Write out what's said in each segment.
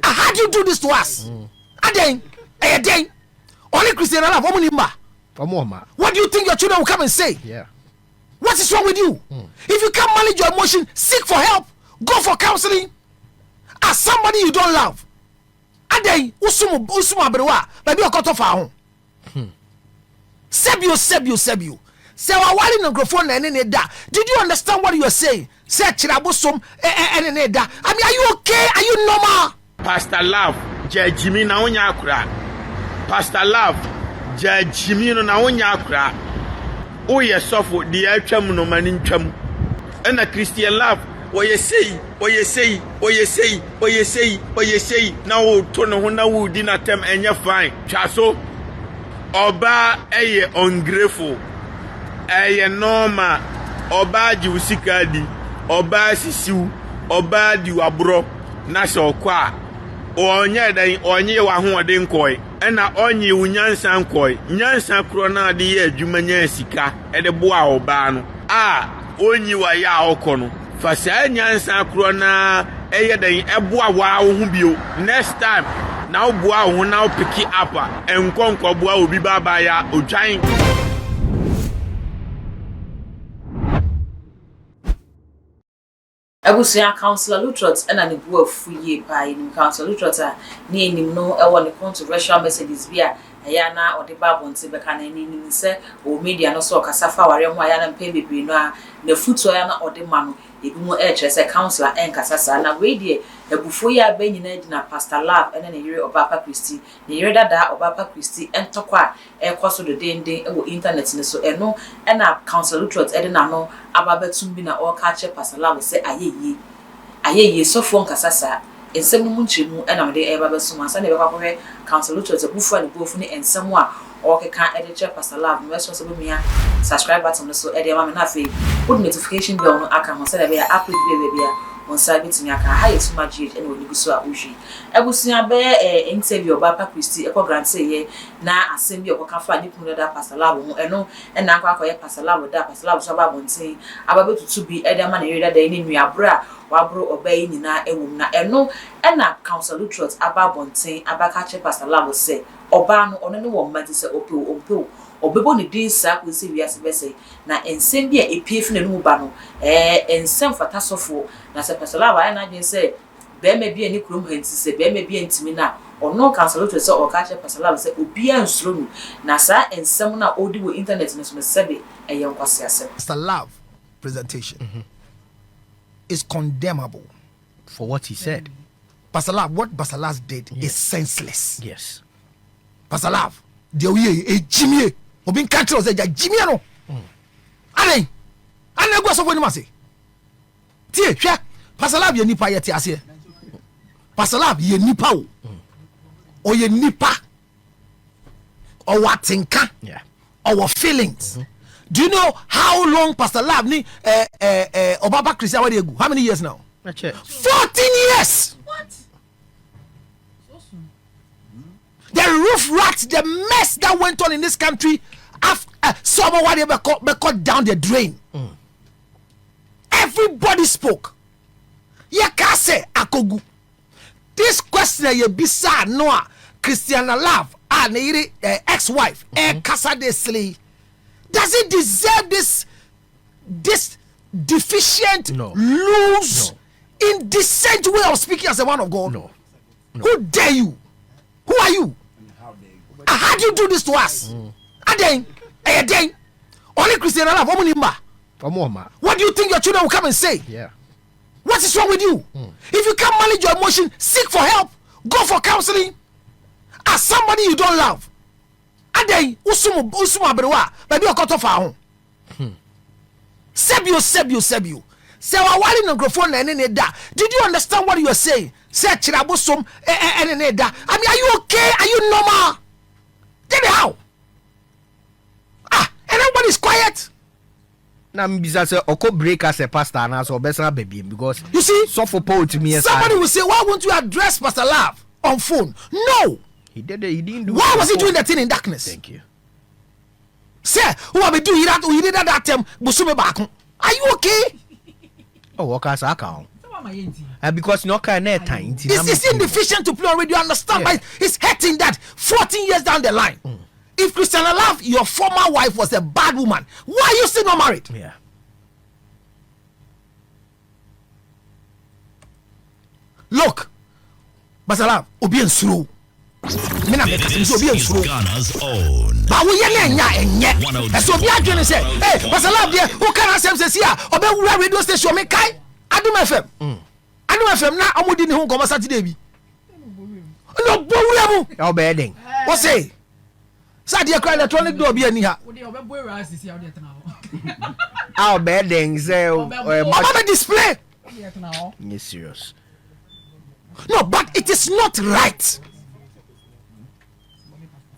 How do you do this to us? Again. Only Christian love. What do you think your children will come and say? Yeah. What is wrong with you? If you can't manage your emotion, seek for help. Go for counseling. As somebody you don't love. Again, usumu abrewa. Baby okoto fa ho. Sebio. Say wali no microphone na ene da. Did you understand what you are saying? Say chirabosom ene da. I mean, are you okay? Are you normal? Pastor Love, Jimmy na onya akura. Pastor Love, Jimmy no na onya akura. Oye sofo di atwam no mani ntwam. Na Christian Love, oye sei. Na wo to no ho na wo di na tem enye fine. Twaso oba eye ungrateful. Eye normal. Oba di usika di. Oba sisiu. Oba di wabro. Na so kwa. Onye dan onye wa ho ode nkoi. Na onye unyansa nkoi. Nyansa kro na de ye adwuma nya sika. E de boa oba no. Onye wa ya okono. Fasa nyansa kro na eye dan e boa wa wo hu bio. Next time na wo boa wo na wo pick up enkonko boa obi baba ya odwan. Abusia Councillor Lutterodt and an Ibu Fuye by Councillor Lutterodt name no one controversial messages via Ayana or the Babon Tibecan and say or media no so Casafa or Yamayan Pembe Brina, the Futuana or the Manu, Ibumo H as a councillor and Casasa and a radio, a Bufuya Benin na Pastor Love and an area of Papa Christie, the Yerda of Papa Christie and Tokwa, a cost of the day or internet so no and a Councillor Lutterodt Edenano. Ababetumbina or catch Pastor Love say aye so phone casasa in some munchimu and I'm the Ababasuma Sunday Councillor to Buffo and Buffoni and someone or can edit Pastor Love responsible me subscribe button so Eddie Mamanafi put notification bell no aka ho say be upload baby on side between aka high too much and we go so uji Abusia be interview Papa Christie e grant say na assembly o ka fa nipu da Pastor Love ho eno and na akwa Pastor Love da Pastor Love so ba bontin ababetutu bi Eddie man area da ni nuabra wabro obey nyina ewum na eno na Councillor Lutterodt aba bontin abaka che Pastor Love say oba no ono ne wo mati say ope obebo ni din sa ko se wiase be say na ensem bia epie fi na no ba no ensem fata sofo na se Pastor Love ayi na dwen say be me bia ni kurom hanti say be me bia ntimi na ono Councillor Lutterodt say o ka che Pastor Love say obia nsuro nu na sa ensem na odi wo internet no so sebe eyen kwase ase Pastor Love presentation is condemnable for what he said. Pastor Love, what Pastor Love did is senseless. Yes. Pastor Love, the way Jimmy, or being catchers, Jimmy, no. I go so when you must say, Tia, Pastor Love, you nipa yet, I Pastor Love, you nipa, or you nipa, or what tinka, or feelings. Do you know how long Pastor Love ni Obaba Christian Wadiegu? How many years now? 14 years. What? The roof rat, the mess that went on in this country after someone cut down the drain. Everybody spoke. Yakase akogu. This question ye bisa noa Christian Love and ex-wife kasa de slay. Does it deserve this deficient, loose, indecent way of speaking as a man of God? No. Who dare you? Who are you? How do you do this to us? Again. Only Christian Love. What do you think your children will come and say? Yeah. What is wrong with you? If you can't manage your emotion, seek for help. Go for counseling. As somebody you don't love. Adey usumu abrewa baby okoto fa ho sebio say wali no microphone na ene da. Did you understand what you are saying? Say chirabosom ene da. I mean, are you okay? Are you normal? Tell me how. And everybody's quiet. Na mbisa say oko break as a pastor na so obesana baby because you see so for Paul to me somebody will say, why won't you address Pastor Love on phone? No. He didn't do. Why was he doing that thing in darkness? Thank you. Say, who are we doing that? We did that time. Busume back. Are you okay? Oh, what can I count? Because no kind of time. It's inefficient to play on radio, understand? But it's hurting that 14 years down the line. If Christian Love, your former wife, was a bad woman, why are you still not married? Yeah. Look, Basala, Obi and Suru. This is Ghana's own. But we and so be a say, hey, Basala, who can I say, Obe radio station, make Kai? Adum FM. Adum FM na amudi ni hu ko Saturday bi. No bo How bedding? What say? Sadia cry electronic door bi ani ha. How bedding say Mama display. You serious? No, but it is not right.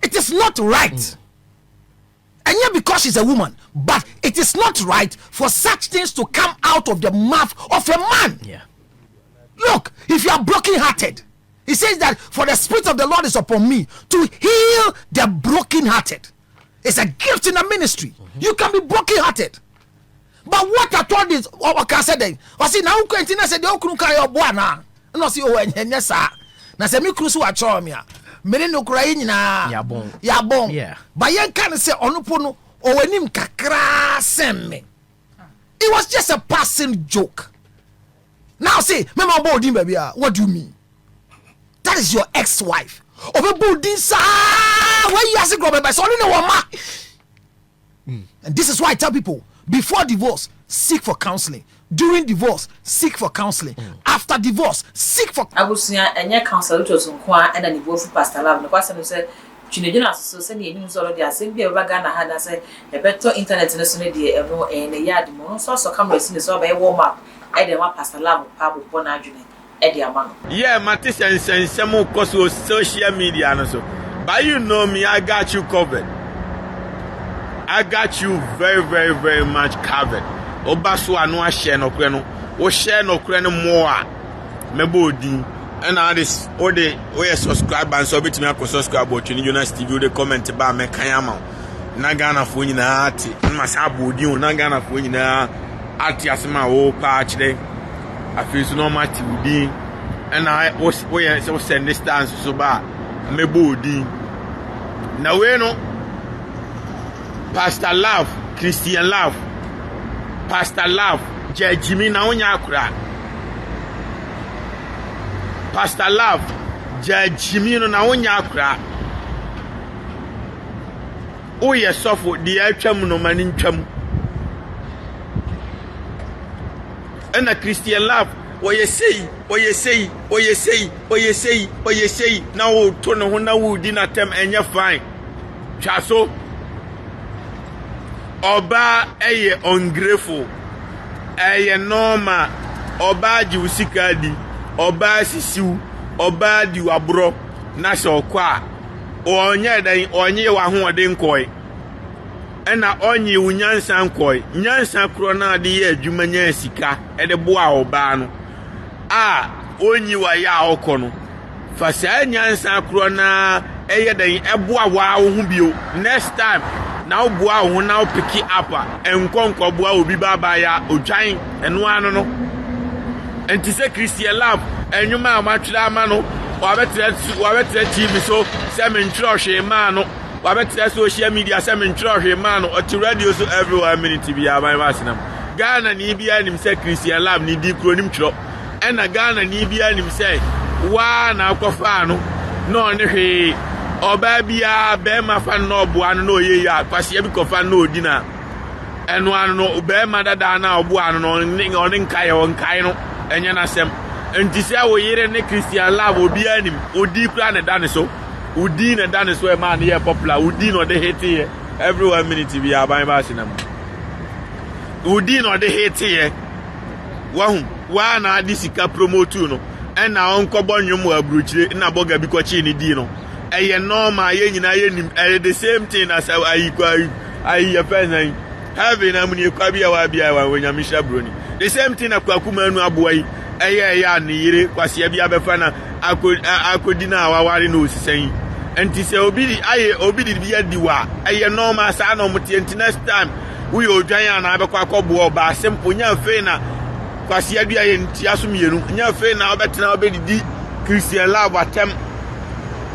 It is not right. And yet because she's a woman, but it is not right for such things to come out of the mouth of a man. Yeah. Look, if you are broken-hearted, he says that for the Spirit of the Lord is upon me to heal the broken-hearted. It's a gift in the ministry. You can be broken-hearted. But what I told is, what can I say? I see now, Quentin said, "You couldn't carry your boy now." And I see, "Oh, and yes, sir." Now, say me cruise what charm ya. Me no cry na. Ya bon. Yeah. But you can't say onupono or when him kakra send me. It was just a passing joke. Now say, "Mama boarding baby, what do you mean?" That is your ex-wife. Obe boarding sa. Why you ask go by so no woman. And this is why I tell people, before divorce, seek for counseling. During divorce, seek for counseling. After divorce, seek for Abusia enye Councillor Lutterodt nkwa and the both Pastor Love. No question say Jonas so say ni enim so lo dia say bia baga na ha say e beto internet no so ne dia e no e yard mo so camera si so ba warm up e dey ma Pastor Love pa bo na adwene e dey ama no. Yeah, Mati sensemo cause social media no so. But you know me, I got you covered. I got you very, very, very much covered. Obaso anu a share no kre no. O share no kre no more. Mebo din. And now this all the we subscribe and so bit me akọ subscribe to Twene Jonas TV the comment ba me kan ama. Na Ghana fo nyina ati. Na sa bodin na Ghana fo nyina ati asema o pa kire. Afi so no mati udin. And I we so send distance so ba mebo din. Na we no Pastor Love, Christian Love, Pastor Love, Jimmy na onya akura. Pastor Love, Jimmy na onya akura. O ye sofo di atwam no mani ntwam. And Christian Love, what you say, now o to no ho na wo di na tem enye fine. Chaso Oba eye ungrateful, eye normal, Oba ji usika di, Oba sisiu, Oba di wabro, na so kwa, onye dan onye wa hoden koi. Ena onye unyansa nkoi, nyansa kro na de ye adwuma nya sika, e de boa Oba no. Onye wa ya okono. Fa sa nyansa kro na eye dan e boa wa wo hu bio. Next time now boa ho now pick it up enkonko boa obi baba ya odwan eno ano no enti se Christian Love enwuma amatwira ama no wa betre TV so se mentro hwe ma no wa betre social media se mentro hwe ma no oti radio so everywhere minute bi aban wasinam Ghana ni bia nim se Christian Love ni di kronim tro ena Ghana ni bia nim se wa na akofa no no ne hwe Oba bia be ma fa no bo anu no ye ya kwase e bi ko fa no odina enu anu no be ma dada na obo anu no oni nkai no enye na sem enti se wo yire ne Christian Love obi anim odi kura ne dane so odi ne dane so e ma na ye popular odi no de hate here everywhere minute bi aban ba sinam odi no de hate here wa na adi sika promote no ena onko bonwum abruchire na boga bi ko chi ni di no eye normal ye nyina ye nim the same thing as ayi person having amuni kwa bia wa nyamisha broni the same thing akwaku anu aboyi eye ya ne yire kwase bia befa na akodi na awaware na osisan enti se obi di bia diwa eye normal sa na omuti enti next time we odwan ya na abekwa kobo oba simple nya fe na kwasi adua ye ntia so mienu nya fe na obetena obedidi Christian love atem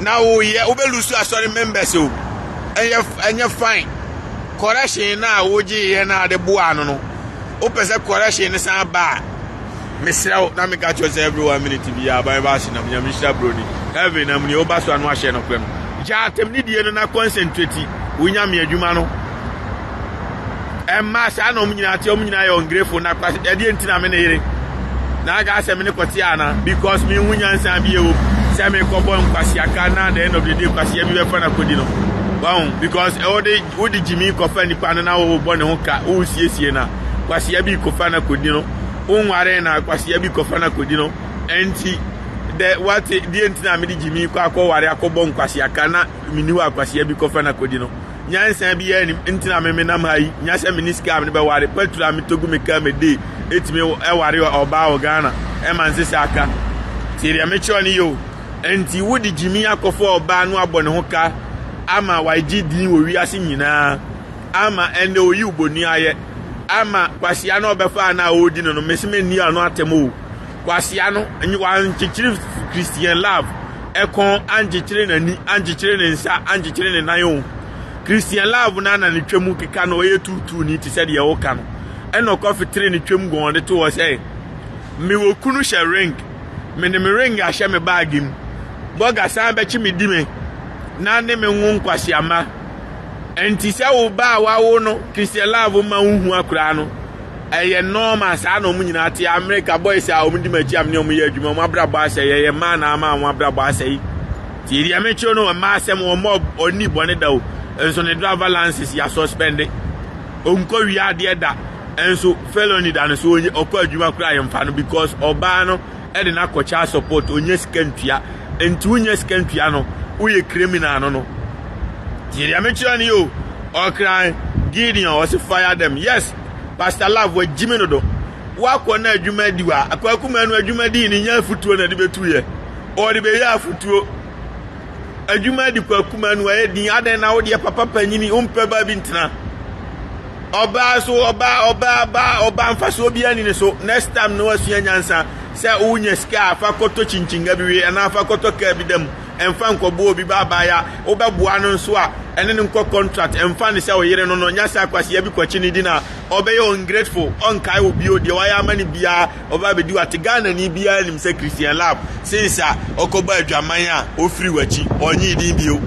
na wo ye obelusu asori members o enye fine correction na woji ye na de boa no o pese correction ni san ba mesraw na me ka chose everyone minute bia ba ba shi na nyamishra broni heaven na mni oba so anu ahye no kre no ja atem ni die no na concentrate wonya me adwuma no emma sa na omnyina te omnyina ye ungrateful na kwase de ntina me ne yire na ga se me ne kwati ana because me hunya nsan bia o se me ko bon kwase aka na the end of the day kwase bi be fa na kodi no wow because all the Jimmy ko fa ni pa na wo bo ne ho ka o siesie na kwase bi ko fa na kodi no unware na kwase bi ko fa na kodi no enti the what the ntina me di Jimmy ko akọware akọbọ nkwase aka na miniwa kwase bi ko fa na kodi no nyansa bi ya ntina me nam hayi nyasa miniska me be ware petrol me togu me ka me de etime e ware oba o Ghana e man sisi aka tiri me choni yo enti wudi Jimmy akofo oba no abọ ne ho ka ama waji din wo wiase nyina ama ene oyi uboni aye ama kwasia no obefa na odi no mesime ni ano atemo kwasia no anyi wan chichiri Christian love ekon anjichiri nani anjichiri ne nsa anjichiri ne nayo Christian love na ni twemu keka no ye tutu ni ti said ye wo ka no eno coffee three ni twemu go on to was say me wo kunu she ring me ne me ring a she me bag him boga san be chi me di me na ne me nwu nkwasi ama enti se wo ba wa wo no Christian love ma hu akura no eye normal sa na omunyina ate America boys a omudi machi am ne omu ye adwuma omu abrabo ase ye ma na ama omu abrabo ase ti ri amechi no ma asem wo mo oni bone da o enso ne driver license ya suspended onko wi ade da enso felony da no so onye okọ adwuma kura ye mfa no because oba no e de na kocha support onye skantua enti onye skantua no uye criminal no tiri amechi ani yo okran Gideon was fire them yes Pastor Love we Jimmy no do wa ko na adwuma diwa akwaku anu adwuma di ni nya futuo na de betu ye o de be ya futuo adwuma di kwaku anu aye din adan na wo de papa panyini umpe ba bi ntina oba so oba mfaso obi ani ne so next time no asua nyansa se unye ska afa koto chinchinga bi we ana afa koto ka bi dem emfa nkobo obi baba ya obeboa no nso a ene ne nko contract emfa ne se oyere no nyasa akwase ya bi kwachi ni di na obeye ungrateful onkai obi o de waya mani bia oba bedi wate Ghana ni bia nim se Christian love since okoba adwaman a ofiri wachi onyi di bio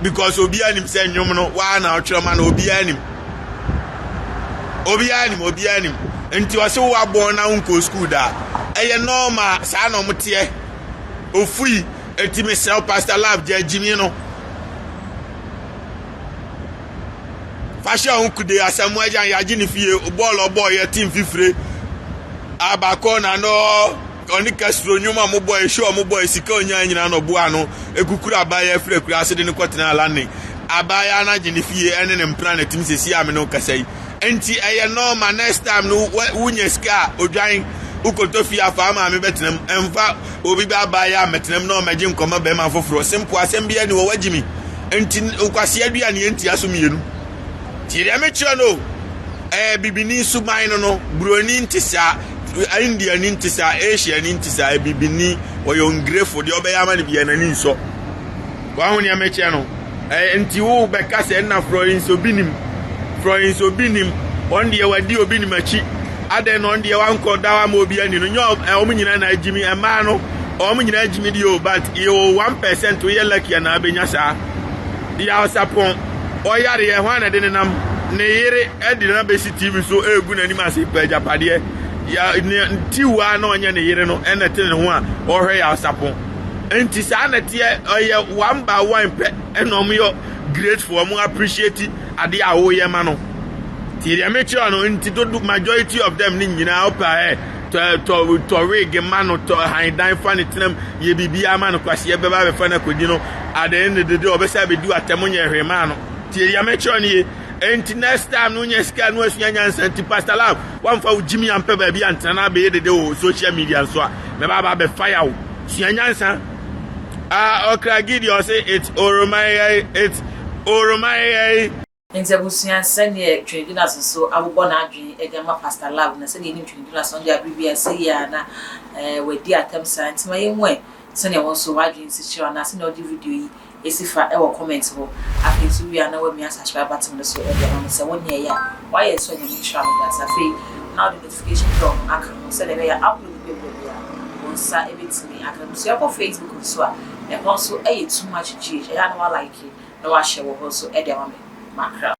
because obi anim se nwom no wa na otwerema na obi anim enti wase wo born na unko school da eye normal sa na omote ofui enti me sell Pastor Love je Jimmy no fashion unkude asamu ajan ya jini fie ball boy team fifre abako na no oni Castro nyuma mo boy show mo boy sika onya nyina no bo ano ekukura abaya frekura ase de ne kwatena lane abaya na jini fie ene ne mpra na tim sesi ame no kasai enti eye normal next time no wunye ska odwan ukoto fie afa ma me betenam emfa obi ba abaya metenam no maji nkoma be ma foforo simple asem bia ni wo wagimi enti ukwase adua ne enti asomienu tiri amechi no bibini suman no broni ntisa India ni ntisa Asia ni ntisa bibini oyo ungrateful de obeyama ne bia nani nso wa hu ni amechi no enti wo be ka se na Florence obinim on de wadi obinim achi ade no on de wanko dawa ma obi ani no nyo omunyina na Jimmy ema no omunyina Jimmy dio but you 1% we lucky na abenya sa ya sapon oyare ye hwana de nam ne yire edi na be TV so egu na nim ase pa japade ya tiwa na onye ne yire no enete ne ho a ohwe ya sapon enti sa na tie oye 1 by 1 pe enom yo grateful mo appreciate ade a wo ye ma no tiri amechi no enti do majority of them ni nyina opa to rig man to high down fan tinam ye bibia man kwase ye beba be fa na kodi no at the end of the day obesa be do atemonye hwema no tiri amechi no ye enti next time no nya ska no asua nyansa ti Pastor Love wan fa Jimmy ampe ba bia ntana be ye de social media so me ba be fire wo sua nyansa okra Gideon say it's oromai nti abusuan sɛne Twene Jonas so abobɔ na adwen e ma Pastor Love na sɛne nim Twene Jonas on dia bibia sɛ ya na wadi atam sa nti ma yenwe sɛne won so wadwen si kyerɛ na sɛne odi video yi esifa e wo comment ho afi so wi ana wa mi subscribe button so e dia no sɛ won ya why so nya mi try me that afi now the notification bell aka no sɛ ne ya upload people ya won sa e betimi aka so ya ko Facebook so a e ho so e too much gh ya na wa like na wa share wo so e dia ma me makra